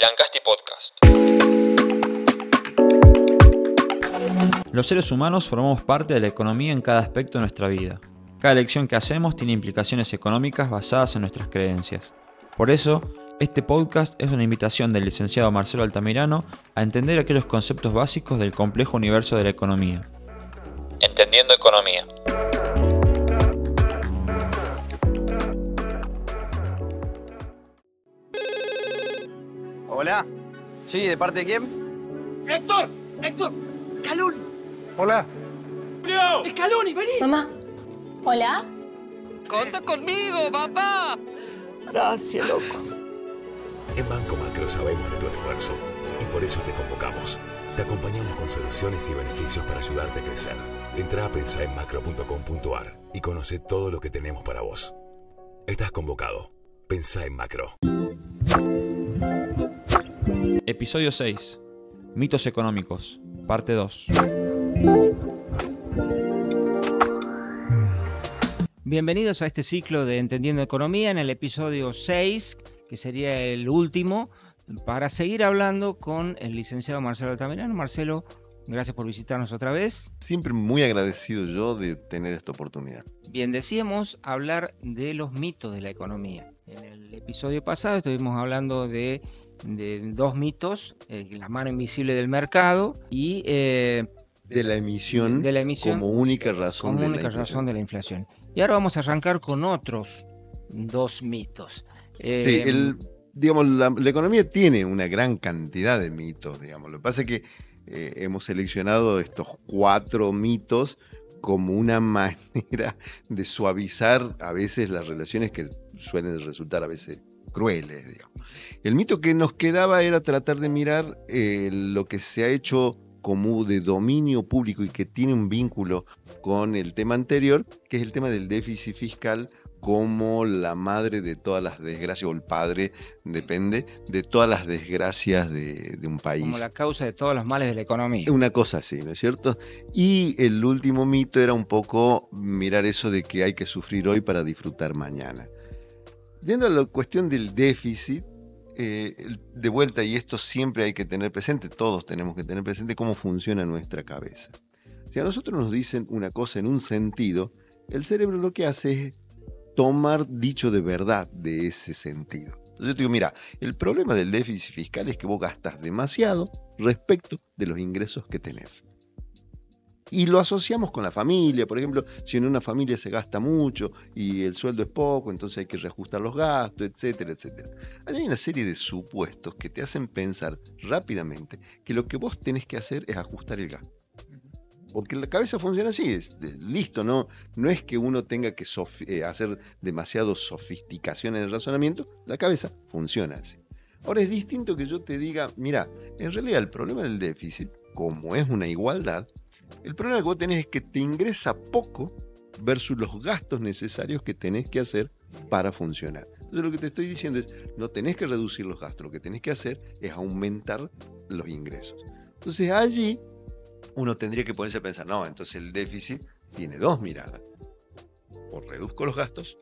El Ancasti Podcast. Los seres humanos formamos parte de la economía en cada aspecto de nuestra vida. Cada elección que hacemos tiene implicaciones económicas basadas en nuestras creencias. Por eso, este podcast es una invitación del licenciado Marcelo Altamirano a entender aquellos conceptos básicos del complejo universo de la economía. Entendiendo economía. Hola. Sí, ¿de parte de quién? ¡Héctor! ¡Scaloni! Hola. ¡Scaloni, vení! Mamá. Hola. ¡Conta conmigo, papá! Gracias, loco. En Banco Macro sabemos de tu esfuerzo y por eso te convocamos. Te acompañamos con soluciones y beneficios para ayudarte a crecer. Entra a pensaenmacro.com.ar y conoce todo lo que tenemos para vos. Estás convocado. Pensá en Macro. Episodio 6. Mitos económicos. Parte 2. Bienvenidos a este ciclo de Entendiendo Economía en el episodio 6, que sería el último, para seguir hablando con el licenciado Marcelo Altamirano. Marcelo, gracias por visitarnos otra vez. Siempre muy agradecido yo de tener esta oportunidad. Bien, decíamos hablar de los mitos de la economía. En el episodio pasado estuvimos hablando de dos mitos, la mano invisible del mercado y de la emisión como única razón de la inflación. Y ahora vamos a arrancar con otros dos mitos. Sí, la economía tiene una gran cantidad de mitos, digamos. Lo que pasa es que hemos seleccionado estos 4 mitos como una manera de suavizar a veces las relaciones que suelen resultar a veces crueles, digamos. El mito que nos quedaba era tratar de mirar lo que se ha hecho como de dominio público y que tiene un vínculo con el tema anterior, que es el tema del déficit fiscal como la madre de todas las desgracias, o el padre, depende, de todas las desgracias de un país. Como la causa de todos los males de la economía. Una cosa así, ¿no es cierto? Y el último mito era un poco mirar eso de que hay que sufrir hoy para disfrutar mañana. Yendo a la cuestión del déficit, de vuelta, y esto siempre hay que tener presente, todos tenemos que tener presente cómo funciona nuestra cabeza. Si a nosotros nos dicen una cosa en un sentido, el cerebro lo que hace es tomar dicho de verdad de ese sentido. Entonces yo te digo, mira, el problema del déficit fiscal es que vos gastas demasiado respecto de los ingresos que tenés. Y lo asociamos con la familia, por ejemplo, si en una familia se gasta mucho y el sueldo es poco, entonces hay que reajustar los gastos, etcétera, etcétera. Hay una serie de supuestos que te hacen pensar rápidamente que lo que vos tenés que hacer es ajustar el gasto. Porque la cabeza funciona así, listo, no es que uno tenga que hacer demasiado sofisticación en el razonamiento, la cabeza funciona así. Ahora es distinto que yo te diga, mira, en realidad el problema del déficit, como es una igualdad, el problema que vos tenés es que te ingresa poco versus los gastos necesarios que tenés que hacer para funcionar. Entonces lo que te estoy diciendo es, no tenés que reducir los gastos, lo que tenés que hacer es aumentar los ingresos. Entonces allí uno tendría que ponerse a pensar, no, entonces el déficit tiene 2 miradas. O reduzco los gastos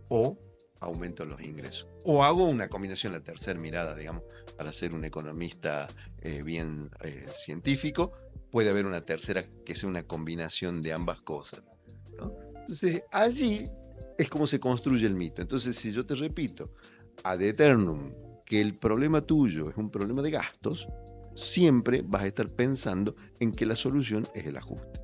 o aumento los ingresos. O hago una combinación, la tercera mirada, digamos, para ser un economista bien científico, puede haber una tercera que sea una combinación de ambas cosas, ¿no? Entonces, allí es como se construye el mito. Entonces, si yo te repito ad eternum que el problema tuyo es un problema de gastos, siempre vas a estar pensando en que la solución es el ajuste.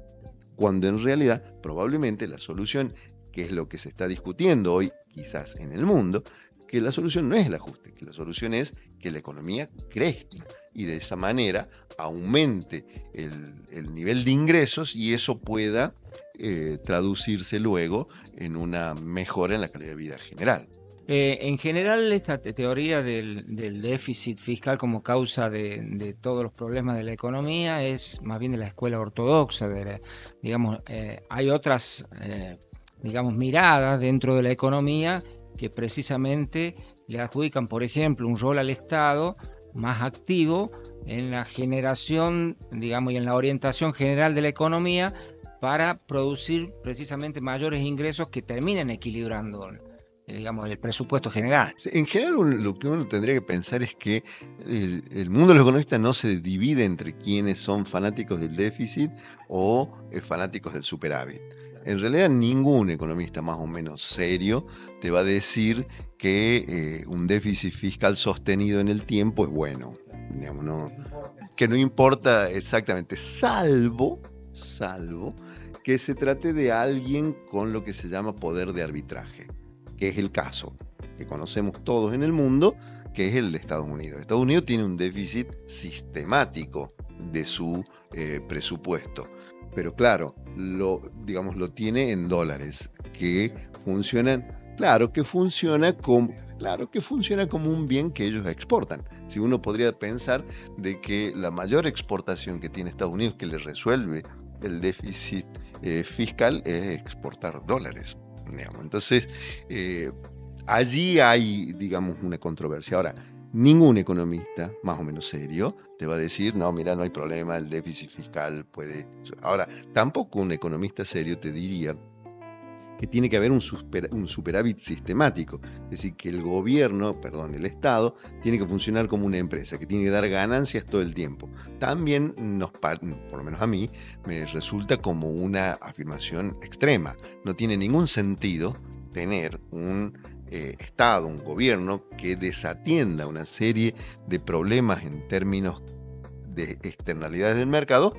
Cuando en realidad, probablemente la solución, que es lo que se está discutiendo hoy quizás en el mundo, que la solución no es el ajuste, que la solución es que la economía crezca y de esa manera aumente el nivel de ingresos y eso pueda traducirse luego en una mejora en la calidad de vida general. En general, esta teoría del déficit fiscal como causa de todos los problemas de la economía es más bien de la escuela ortodoxa. Hay otras miradas dentro de la economía que precisamente le adjudican, por ejemplo, un rol al Estado más activo en la generación, y en la orientación general de la economía para producir precisamente mayores ingresos que terminen equilibrando digamos, el presupuesto general. En general, lo que uno tendría que pensar es que el mundo de los economistas no se divide entre quienes son fanáticos del déficit o fanáticos del superávit. En realidad, ningún economista más o menos serio te va a decir que un déficit fiscal sostenido en el tiempo es bueno. Digamos, que no importa exactamente, salvo que se trate de alguien con lo que se llama poder de arbitraje, que es el caso que conocemos todos en el mundo, que es el de Estados Unidos. Estados Unidos tiene un déficit sistemático de su presupuesto, pero claro, lo tiene en dólares, que funcionan, que funciona como un bien que ellos exportan. Si uno podría pensar de que la mayor exportación que tiene Estados Unidos, que le resuelve el déficit fiscal, es exportar dólares. Digamos. Entonces, allí hay, digamos, una controversia. Ahora, ningún economista, más o menos serio, te va a decir, no, mira, no hay problema, el déficit fiscal puede... Ahora, tampoco un economista serio te diría que tiene que haber un superávit sistemático. Es decir, que el gobierno, el Estado, tiene que funcionar como una empresa, que tiene que dar ganancias todo el tiempo. También por lo menos a mí, me resulta como una afirmación extrema. No tiene ningún sentido tener un Estado, un gobierno que desatienda una serie de problemas en términos de externalidades del mercado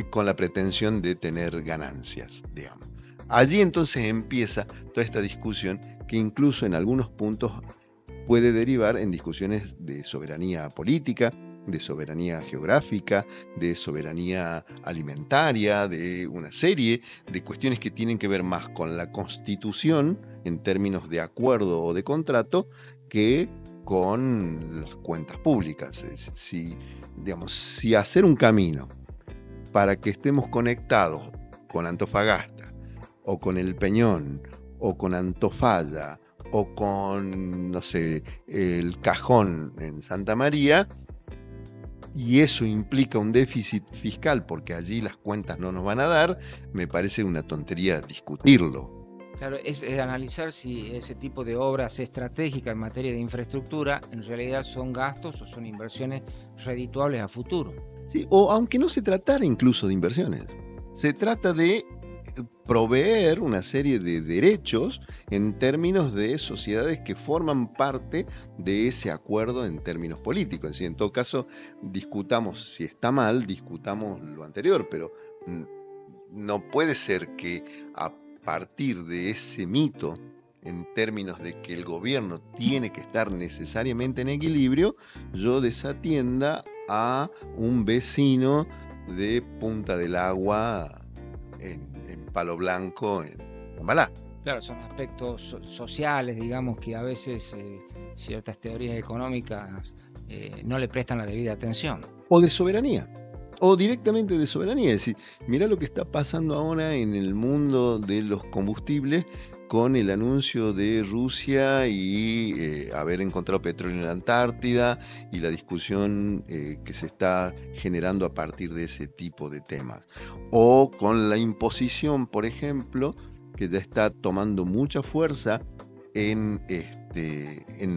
con la pretensión de tener ganancias, digamos. Allí entonces empieza toda esta discusión que incluso en algunos puntos puede derivar en discusiones de soberanía política, de soberanía geográfica, de soberanía alimentaria, de una serie de cuestiones que tienen que ver más con la Constitución en términos de acuerdo o de contrato que con las cuentas públicas. Si hacer un camino para que estemos conectados con Antofagasta, o con El Peñón, o con Antofalla, o con, no sé, El Cajón en Santa María, y eso implica un déficit fiscal porque allí las cuentas no nos van a dar, me parece una tontería discutirlo. Claro, es analizar si ese tipo de obras estratégicas en materia de infraestructura en realidad son gastos o son inversiones redituables a futuro. Sí, o aunque no se tratara incluso de inversiones, se trata de proveer una serie de derechos en términos de sociedades que forman parte de ese acuerdo en términos políticos. Es decir, en todo caso, discutamos si está mal, discutamos lo anterior, pero no puede ser que a partir de ese mito, en términos de que el gobierno tiene que estar necesariamente en equilibrio, yo desatienda a un vecino de Punta del Agua en Palo Blanco, en Malá. Claro, son aspectos sociales, digamos, que a veces ciertas teorías económicas no le prestan la debida atención. O de soberanía, o directamente de soberanía. Es decir, mirá lo que está pasando ahora en el mundo de los combustibles con el anuncio de Rusia y haber encontrado petróleo en la Antártida y la discusión que se está generando a partir de ese tipo de temas. O con la imposición, por ejemplo, que ya está tomando mucha fuerza en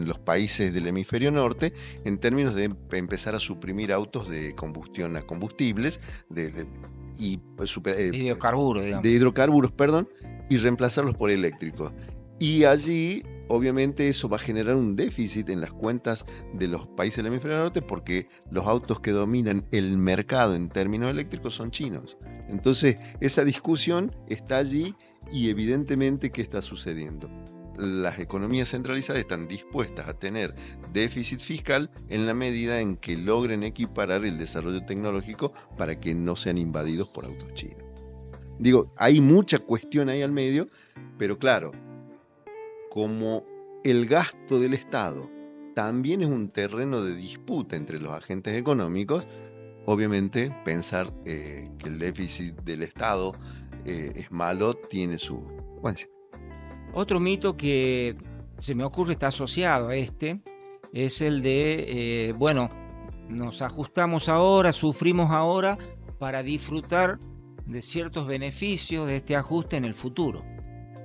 los países del hemisferio norte, en términos de empezar a suprimir autos de combustión a combustibles, de hidrocarburos, y reemplazarlos por eléctricos. Y allí, obviamente, eso va a generar un déficit en las cuentas de los países del hemisferio norte porque los autos que dominan el mercado en términos eléctricos son chinos. Entonces, esa discusión está allí y evidentemente, ¿qué está sucediendo? Las economías centralizadas están dispuestas a tener déficit fiscal en la medida en que logren equiparar el desarrollo tecnológico para que no sean invadidos por autos chinos. Digo, hay mucha cuestión ahí al medio, pero claro, como el gasto del Estado también es un terreno de disputa entre los agentes económicos, obviamente pensar que el déficit del Estado es malo tiene su consecuencia. Otro mito que se me ocurre está asociado a este es el de, nos ajustamos ahora, sufrimos ahora para disfrutar de ciertos beneficios de este ajuste en el futuro.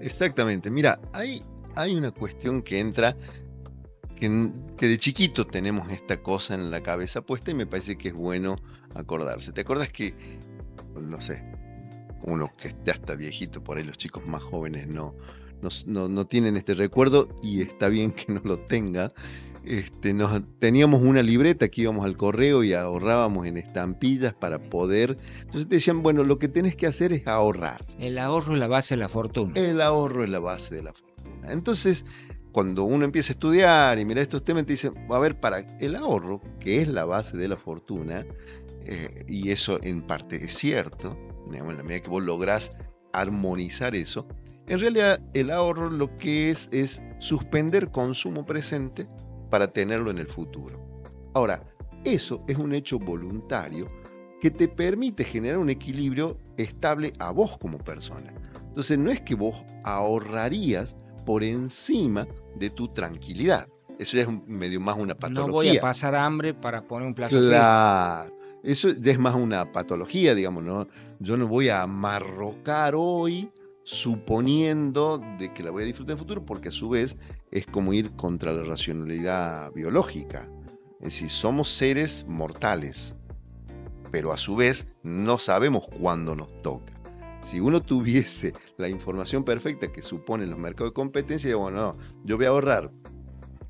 Exactamente. Mira, hay hay una cuestión que entra, que de chiquito tenemos esta cosa en la cabeza puesta y me parece que es bueno acordarse. ¿Te acuerdas que, no sé, uno que esté hasta viejito, por ahí los chicos más jóvenes no tienen este recuerdo y está bien que no lo tenga? Teníamos una libreta que íbamos al correo y ahorrábamos en estampillas para poder. Entonces te decían, bueno, lo que tenés que hacer es ahorrar. El ahorro es la base de la fortuna. El ahorro es la base de la fortuna. Entonces, cuando uno empieza a estudiar y mira estos temas, te dicen, a ver, para el ahorro, que es la base de la fortuna, y eso en parte es cierto, digamos, en la medida que vos lográs armonizar eso, en realidad el ahorro lo que es suspender consumo presente para tenerlo en el futuro. Ahora, eso es un hecho voluntario que te permite generar un equilibrio estable a vos como persona. Entonces no es que vos ahorrarías por encima de tu tranquilidad. Eso ya es medio más una patología. No voy a pasar hambre para poner un plazo. Claro, eso ya es más una patología, digamos, ¿no? Yo no voy a amarrocar hoy suponiendo de que la voy a disfrutar en el futuro, porque a su vez es como ir contra la racionalidad biológica. Es decir, somos seres mortales, pero a su vez no sabemos cuándo nos toca. Si uno tuviese la información perfecta que suponen los mercados de competencia, digo, bueno, no, yo voy a ahorrar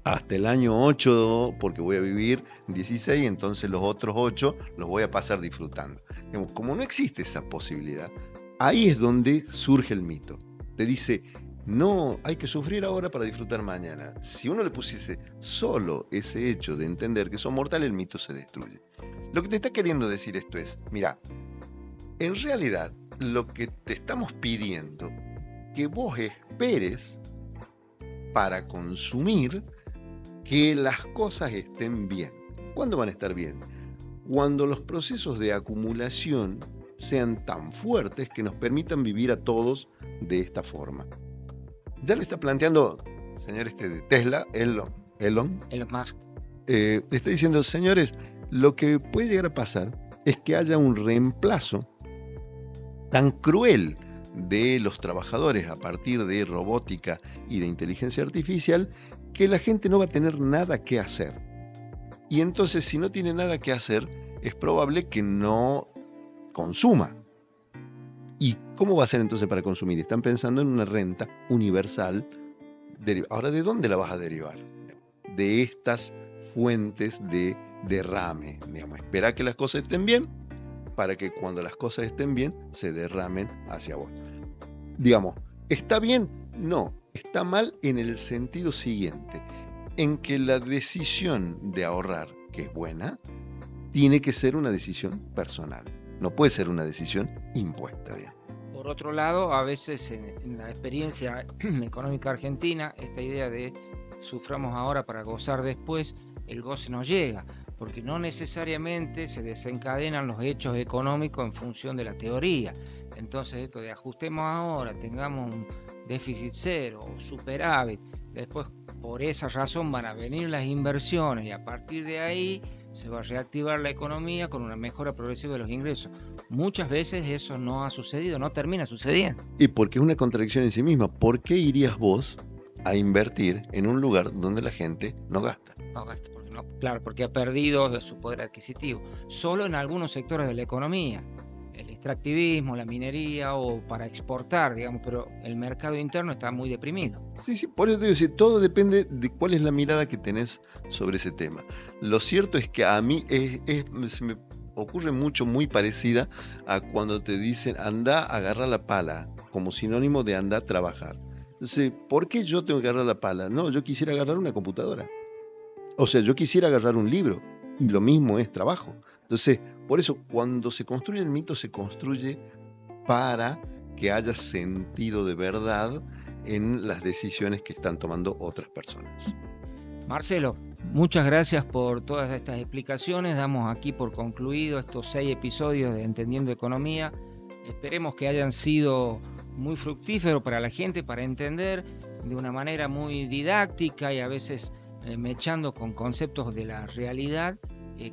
hasta el año 8 porque voy a vivir 16, entonces los otros 8 los voy a pasar disfrutando. Digamos, como no existe esa posibilidad, ahí es donde surge el mito. Te dice, no, hay que sufrir ahora para disfrutar mañana. Si uno le pusiese solo ese hecho de entender que son mortales, el mito se destruye. Lo que te está queriendo decir esto es, mira, en realidad lo que te estamos pidiendo que vos esperes para consumir que las cosas estén bien. ¿Cuándo van a estar bien? Cuando los procesos de acumulación sean tan fuertes que nos permitan vivir a todos de esta forma. Ya lo está planteando el señor de Tesla, Elon Musk. Está diciendo, señores, lo que puede llegar a pasar es que haya un reemplazo tan cruel de los trabajadores a partir de robótica y de inteligencia artificial que la gente no va a tener nada que hacer. Y entonces, si no tiene nada que hacer, es probable que no consuma. ¿Y cómo va a ser entonces para consumir? Están pensando en una renta universal. Ahora, ¿de dónde la vas a derivar? De estas fuentes de derrame. Digamos, espera que las cosas estén bien para que cuando las cosas estén bien se derramen hacia vos. Digamos, ¿está bien? No. Está mal en el sentido siguiente, en que la decisión de ahorrar, que es buena, tiene que ser una decisión personal. No puede ser una decisión impuesta. Bien. Por otro lado, a veces en la experiencia económica argentina, esta idea de suframos ahora para gozar después, el goce no llega, porque no necesariamente se desencadenan los hechos económicos en función de la teoría. Entonces esto de ajustemos ahora, tengamos un déficit cero o superávit, después por esa razón van a venir las inversiones y a partir de ahí se va a reactivar la economía con una mejora progresiva de los ingresos. Muchas veces eso no ha sucedido, no termina sucediendo. Y porque es una contradicción en sí misma. ¿Por qué irías vos a invertir en un lugar donde la gente no gasta? No gasta, porque ha perdido su poder adquisitivo. Solo en algunos sectores de la economía. El extractivismo, la minería o para exportar, digamos, pero el mercado interno está muy deprimido. Sí, por eso te digo, todo depende de cuál es la mirada que tenés sobre ese tema. Lo cierto es que a mí se me ocurre mucho, muy parecida a cuando te dicen anda a agarrar la pala, como sinónimo de anda a trabajar. Entonces, ¿por qué yo tengo que agarrar la pala? No, yo quisiera agarrar una computadora. O sea, yo quisiera agarrar un libro. Y lo mismo es trabajo. Entonces, por eso, cuando se construye el mito, se construye para que haya sentido de verdad en las decisiones que están tomando otras personas. Marcelo, muchas gracias por todas estas explicaciones. Damos aquí por concluido estos 6 episodios de Entendiendo Economía. Esperemos que hayan sido muy fructíferos para la gente, para entender de una manera muy didáctica y a veces mechando con conceptos de la realidad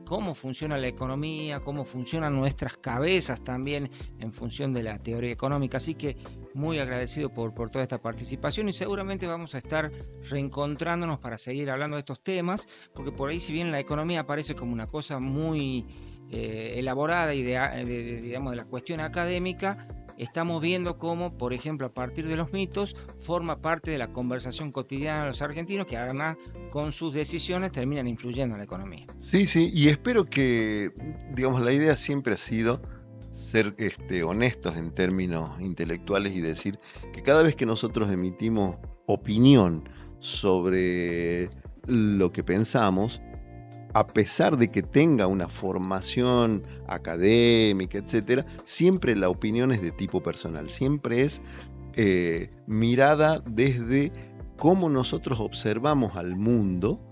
cómo funciona la economía, cómo funcionan nuestras cabezas también en función de la teoría económica. Así que muy agradecido por toda esta participación, y seguramente vamos a estar reencontrándonos para seguir hablando de estos temas, porque por ahí, si bien la economía aparece como una cosa muy elaborada y digamos, de la cuestión académica, estamos viendo cómo, por ejemplo, a partir de los mitos, forma parte de la conversación cotidiana de los argentinos, que además con sus decisiones terminan influyendo en la economía. Sí, y espero que, digamos, la idea siempre ha sido ser honestos en términos intelectuales y decir que cada vez que nosotros emitimos opinión sobre lo que pensamos, a pesar de que tenga una formación académica, etcétera, siempre la opinión es de tipo personal, siempre es mirada desde cómo nosotros observamos al mundo,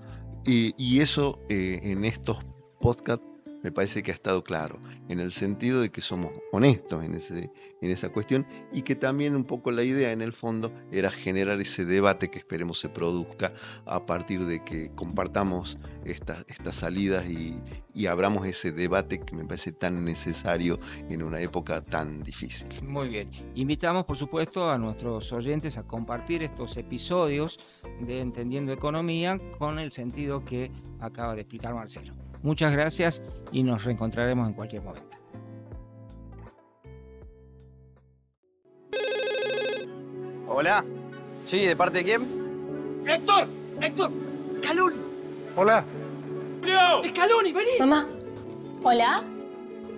y eso en estos podcasts me parece que ha estado claro, en el sentido de que somos honestos en esa cuestión, y que también un poco la idea en el fondo era generar ese debate que esperemos se produzca a partir de que compartamos estas salidas y abramos ese debate que me parece tan necesario en una época tan difícil. Muy bien. Invitamos, por supuesto, a nuestros oyentes a compartir estos episodios de Entendiendo Economía con el sentido que acaba de explicar Marcelo. Muchas gracias y nos reencontraremos en cualquier momento. Hola. Sí, ¿de parte de quién? ¡Héctor! ¡Héctor! ¡Scaloni! Hola. ¡Scaloni, vení! Mamá. Hola.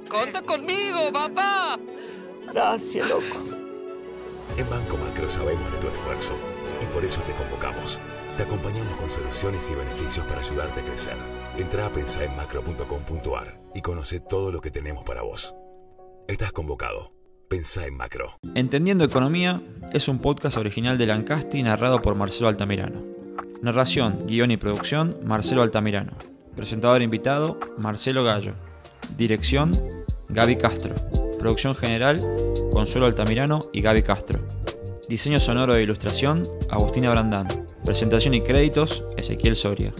¡Conta conmigo, papá! Gracias, loco. En Banco Macro sabemos de tu esfuerzo y por eso te convocamos. Te acompañamos con soluciones y beneficios para ayudarte a crecer. Entra a pensaenmacro.com.ar y conoce todo lo que tenemos para vos. Estás convocado. Pensá en Macro. Entendiendo Economía es un podcast original de Lancasti narrado por Marcelo Altamirano. Narración, guión y producción, Marcelo Altamirano. Presentador invitado, Marcelo Gallo. Dirección, Gaby Castro. Producción general, Consuelo Altamirano y Gaby Castro. Diseño sonoro e ilustración, Agustina Brandán. Presentación y créditos, Ezequiel Soria.